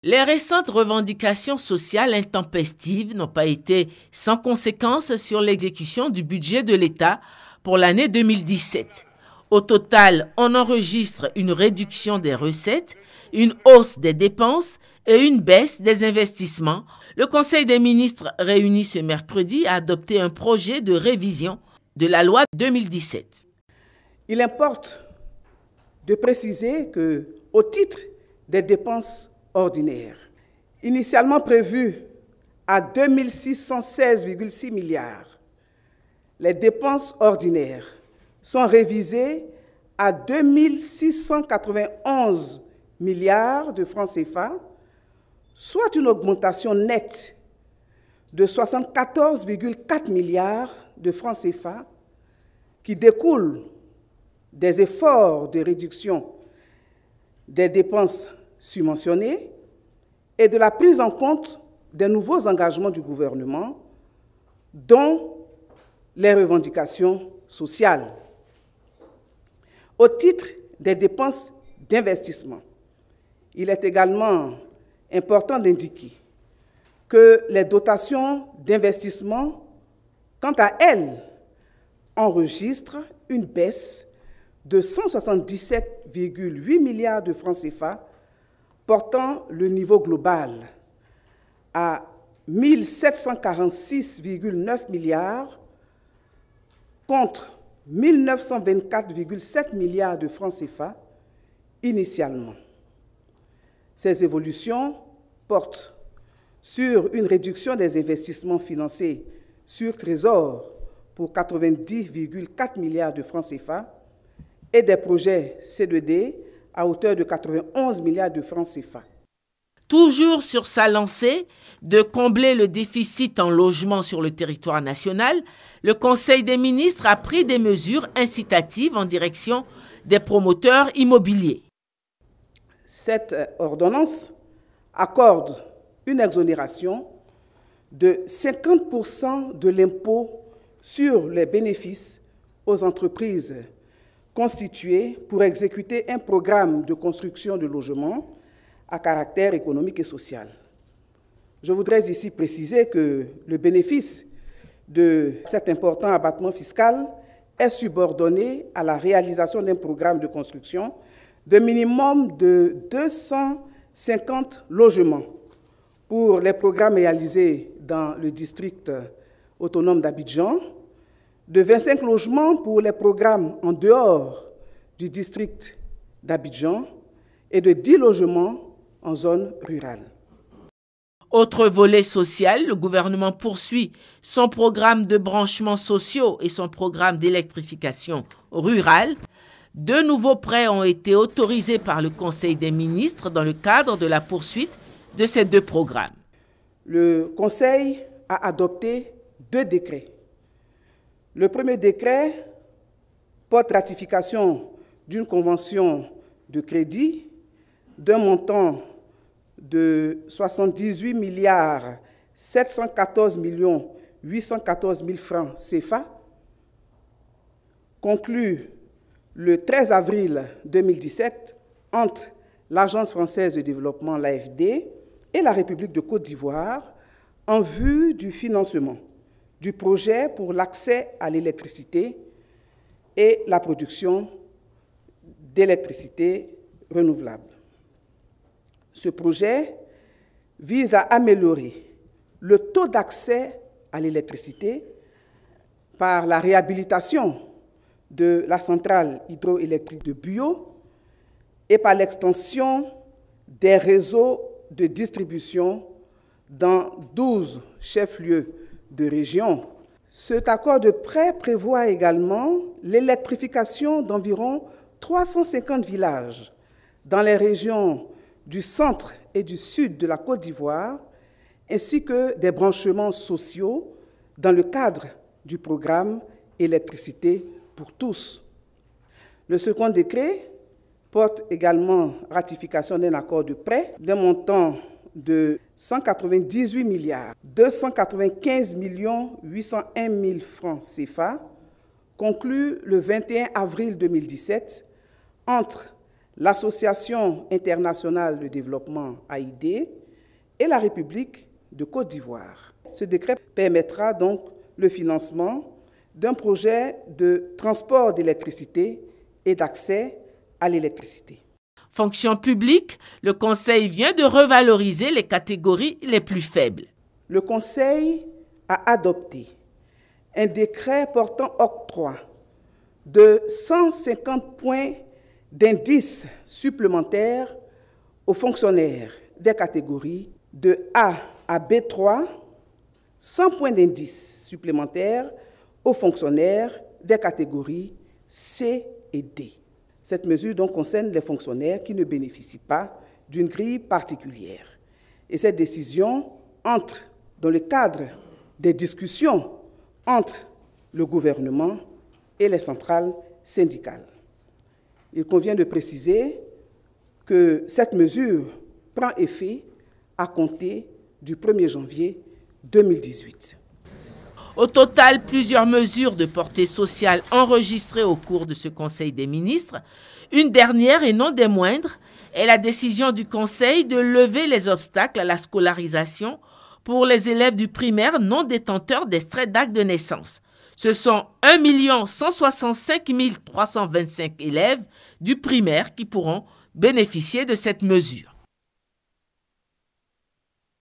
Les récentes revendications sociales intempestives n'ont pas été sans conséquences sur l'exécution du budget de l'État pour l'année 2017. Au total, on enregistre une réduction des recettes, une hausse des dépenses et une baisse des investissements. Le Conseil des ministres réuni ce mercredi a adopté un projet de révision de la loi 2017. Il importe de préciser qu'au titre des dépenses ordinaires, initialement prévues à 2616,6 milliards, les dépenses ordinaires sont révisées à 2691 milliards de francs CFA, soit une augmentation nette de 74,4 milliards de francs CFA qui découle des efforts de réduction des dépenses subventionnées et de la prise en compte des nouveaux engagements du gouvernement, dont les revendications sociales. Au titre des dépenses d'investissement, il est également important d'indiquer que les dotations d'investissement, quant à elles, enregistrent une baisse de 177,8 milliards de francs CFA, portant le niveau global à 1746,9 milliards contre 1924,7 milliards de francs CFA initialement. Ces évolutions portent sur une réduction des investissements financés sur Trésor pour 90,4 milliards de francs CFA et des projets C2D à hauteur de 91 milliards de francs CFA. Toujours sur sa lancée de combler le déficit en logement sur le territoire national, le Conseil des ministres a pris des mesures incitatives en direction des promoteurs immobiliers. Cette ordonnance accorde une exonération de 50% de l'impôt sur les bénéfices aux entreprises constituées pour exécuter un programme de construction de logements à caractère économique et social. Je voudrais ici préciser que le bénéfice de cet important abattement fiscal est subordonné à la réalisation d'un programme de construction de minimum de 250 logements pour les programmes réalisés dans le district autonome d'Abidjan, de 25 logements pour les programmes en dehors du district d'Abidjan et de 10 logements en zone rurale. Autre volet social, le gouvernement poursuit son programme de branchements sociaux et son programme d'électrification rurale. Deux nouveaux prêts ont été autorisés par le Conseil des ministres dans le cadre de la poursuite de ces deux programmes. Le Conseil a adopté 2 décrets. Le premier décret porte ratification d'une convention de crédit d'un montant de 78 milliards 714 millions 814 000 francs CFA, conclu le 13 avril 2017 entre l'Agence française de développement, l'AFD, et la République de Côte d'Ivoire en vue du financement du projet pour l'accès à l'électricité et la production d'électricité renouvelable. Ce projet vise à améliorer le taux d'accès à l'électricité par la réhabilitation de la centrale hydroélectrique de Buyo et par l'extension des réseaux de distribution dans 12 chefs-lieux de région. Cet accord de prêt prévoit également l'électrification d'environ 350 villages dans les régions du centre et du sud de la Côte d'Ivoire, ainsi que des branchements sociaux dans le cadre du programme Électricité pour tous. Le second décret porte également ratification d'un accord de prêt d'un montant de 198 milliards 295 millions 801 000 francs CFA, conclu le 21 avril 2017 entre l'Association internationale de développement AID et la République de Côte d'Ivoire. Ce décret permettra donc le financement d'un projet de transport d'électricité et d'accès à l'électricité. Fonction publique, le Conseil vient de revaloriser les catégories les plus faibles. Le Conseil a adopté un décret portant octroi de 150 points d'indice supplémentaires aux fonctionnaires des catégories de A à B3, 100 points d'indice supplémentaires aux fonctionnaires des catégories C et D. Cette mesure donc concerne les fonctionnaires qui ne bénéficient pas d'une grille particulière. Et cette décision entre dans le cadre des discussions entre le gouvernement et les centrales syndicales. Il convient de préciser que cette mesure prend effet à compter du 1er janvier 2018. Au total, plusieurs mesures de portée sociale enregistrées au cours de ce Conseil des ministres. Une dernière et non des moindres est la décision du Conseil de lever les obstacles à la scolarisation pour les élèves du primaire non détenteurs d'extrait d'acte de naissance. Ce sont 1 165 325 élèves du primaire qui pourront bénéficier de cette mesure.